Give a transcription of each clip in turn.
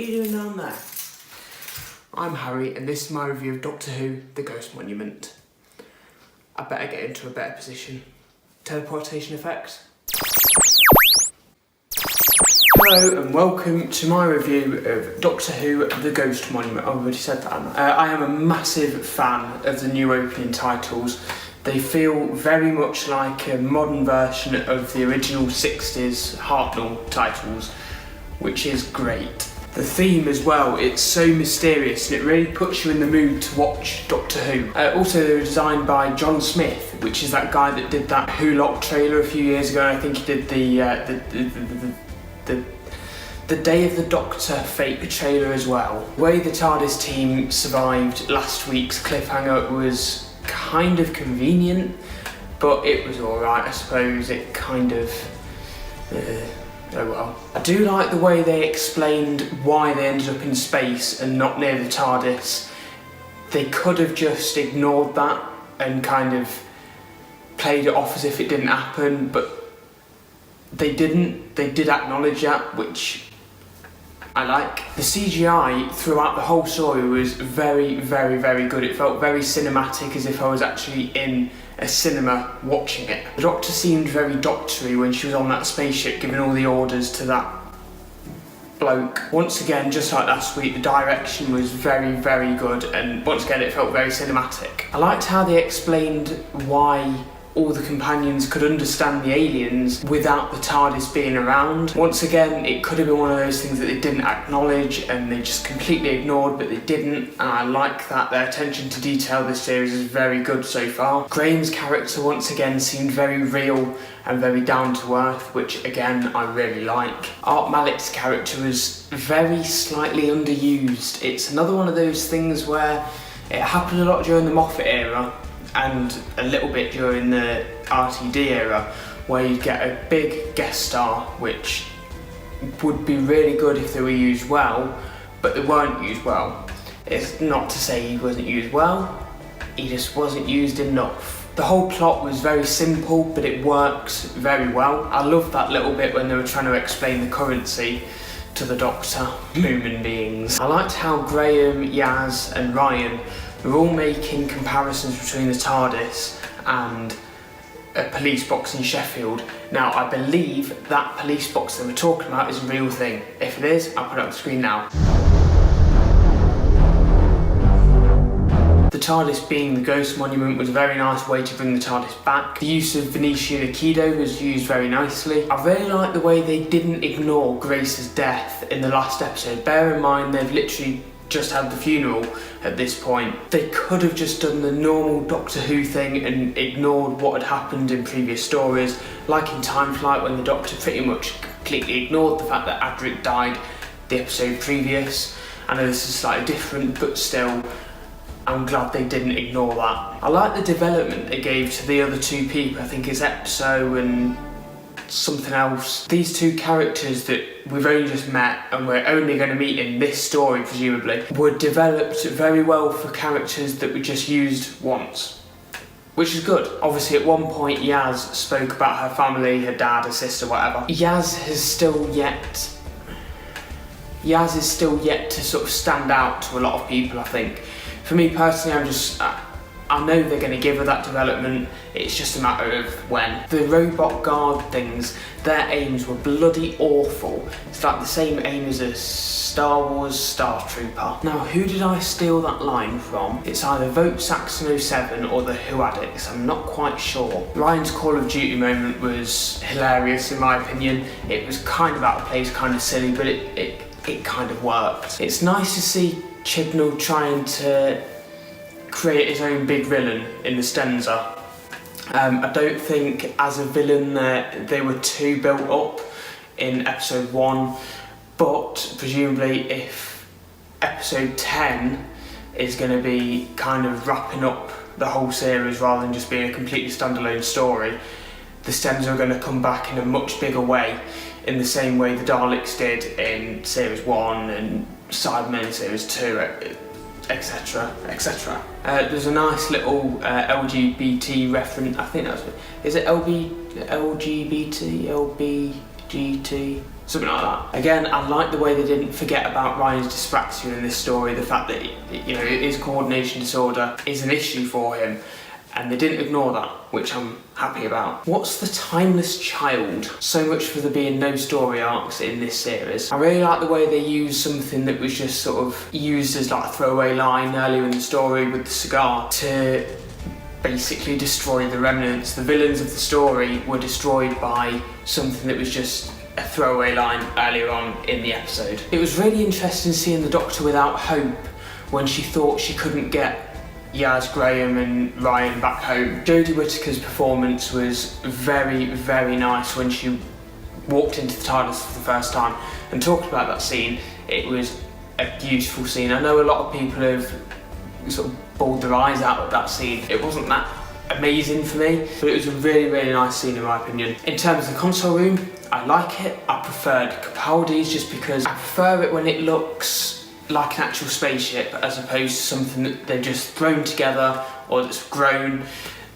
are you doing down there? I'm Harry, and this is my review of Doctor Who, The Ghost Monument. I better get into a better position. Teleportation effects. Hello and welcome to my review of Doctor Who, The Ghost Monument. I've already said that. I am a massive fan of the new opening titles. They feel very much like a modern version of the original 60s Hartnell titles, which is great. The theme as well, it's so mysterious and it really puts you in the mood to watch Doctor Who. Also, they were designed by John Smith, which is that guy that did that Who Lock trailer a few years ago, and I think he did the Day of the Doctor fake trailer as well. The way the TARDIS team survived last week's cliffhanger was kind of convenient, but it was alright, I suppose. It kind of... oh well. I do like the way they explained why they ended up in space and not near the TARDIS. They could have just ignored that and kind of played it off as if it didn't happen, but they didn't. They did acknowledge that, which I like. The CGI throughout the whole story was very, very, very good. It felt very cinematic, as if I was actually in a cinema watching it. The Doctor seemed very doctory when she was on that spaceship giving all the orders to that bloke. Once again, just like last week, the direction was very, very good, and once again it felt very cinematic. I liked how they explained why all the companions could understand the aliens without the TARDIS being around. Once again, it could have been one of those things that they didn't acknowledge and they just completely ignored, but they didn't, and I like that. Their attention to detail this series is very good so far. Graham's character once again seemed very real and very down to earth, which again I really like. Art Malik's character was very slightly underused. It's another one of those things where it happened a lot during the Moffat era, and a little bit during the RTD era, where you get a big guest star, which would be really good if they were used well, but they weren't used well. It's not to say he wasn't used well, he just wasn't used enough. The whole plot was very simple, but it works very well. I loved that little bit when they were trying to explain the currency to the Doctor, human beings. I liked how Graham, Yaz and Ryan were all making comparisons between the TARDIS and a police box in Sheffield. Now, I believe that police box that we're talking about is a real thing. If it is, I'll put it up the screen now. The TARDIS being the Ghost Monument was a very nice way to bring the TARDIS back. The use of Venetian Aikido was used very nicely. I really like the way they didn't ignore Grace's death in the last episode. Bear in mind, they've literally just had the funeral at this point. They could have just done the normal Doctor Who thing and ignored what had happened in previous stories, like in Time Flight when the Doctor pretty much completely ignored the fact that Adric died the episode previous. I know this is slightly different, but still, I'm glad they didn't ignore that. I like the development they gave to the other two people. I think it's Epso and something else. These two characters that we've only just met and we're only going to meet in this story presumably were developed very well for characters that were just used once, which is good. Obviously at one point Yaz spoke about her family, her dad, her sister, whatever. Yaz is still yet to sort of stand out to a lot of people, I think. For me personally, I know they're going to give her that development, it's just a matter of when. The robot guard things, their aims were bloody awful. It's like the same aim as a Star Wars Star Trooper. Now, who did I steal that line from? It's either Vote Saxon 07 or the Who Addicts, I'm not quite sure. Ryan's Call of Duty moment was hilarious in my opinion. It was kind of out of place, kind of silly, but it kind of worked. It's nice to see Chibnall trying to create his own big villain in the Stenza. I don't think as a villain they were too built up in episode 1, but presumably if episode 10 is going to be kind of wrapping up the whole series rather than just being a completely standalone story, the Stenza are going to come back in a much bigger way, in the same way the Daleks did in series 1 and Cybermen in series 2, etc, etc. There's a nice little LGBT reference. I think that's it. Is it LGBT? LBGT? something like that. Again, I like the way they didn't forget about Ryan's dyspraxia in this story, the fact that, you know, his coordination disorder is an issue for him, and they didn't ignore that, which I'm happy about. What's the timeless child? So much for there being no story arcs in this series. I really like the way they used something that was just sort of used as like a throwaway line earlier in the story with the cigar to basically destroy the remnants. The villains of the story were destroyed by something that was just a throwaway line earlier on in the episode. It was really interesting seeing the Doctor without hope when she thought she couldn't get Yaz, Graham and Ryan back home. Jodie Whittaker's performance was very, very nice when she walked into the TARDIS for the first time. And talking about that scene, it was a beautiful scene. I know a lot of people have sort of bawled their eyes out at that scene. It wasn't that amazing for me, but it was a really, really nice scene in my opinion. In terms of the console room, I like it. I preferred Capaldi's just because I prefer it when it looks like an actual spaceship as opposed to something that they've just thrown together or that's grown.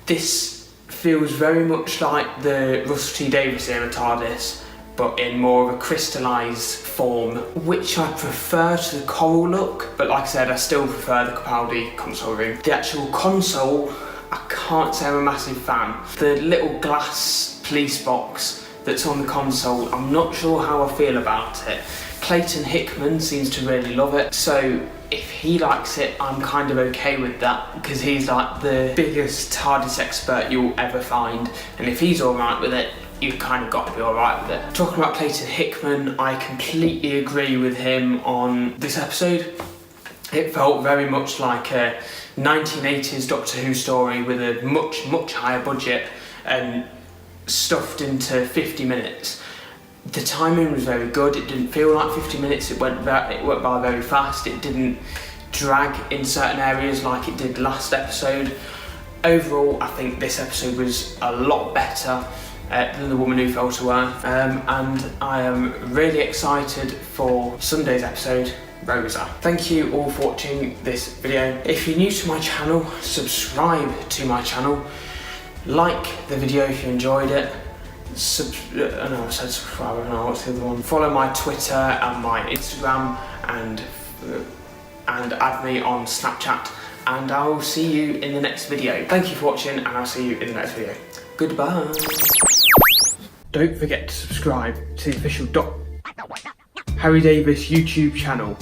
This feels very much like the Russell T Davies era TARDIS, but in more of a crystallised form, which I prefer to the coral look, but like I said, I still prefer the Capaldi console room. The actual console, I can't say I'm a massive fan. The little glass police box that's on the console, I'm not sure how I feel about it. Clayton Hickman seems to really love it, so if he likes it, I'm kind of okay with that, because he's like the biggest TARDIS expert you'll ever find, and if he's alright with it, you've kind of got to be alright with it. Talking about Clayton Hickman, I completely agree with him on this episode. It felt very much like a 1980s Doctor Who story with a much, much higher budget and stuffed into 50 minutes. The timing was very good. It didn't feel like 50 minutes. It went by very fast. It didn't drag in certain areas like it did last episode. Overall, I think this episode was a lot better than The Woman Who Fell to Earth, and I am really excited for Sunday's episode, Rosa. Thank you all for watching this video. If you're new to my channel, subscribe to my channel. Like the video if you enjoyed it. I said subscribe, I don't know what's the other one. Follow my Twitter and my Instagram and add me on Snapchat, and I will see you in the next video. Thank you for watching, and I'll see you in the next video. Goodbye. Don't forget to subscribe to the official Harry Davies YouTube channel.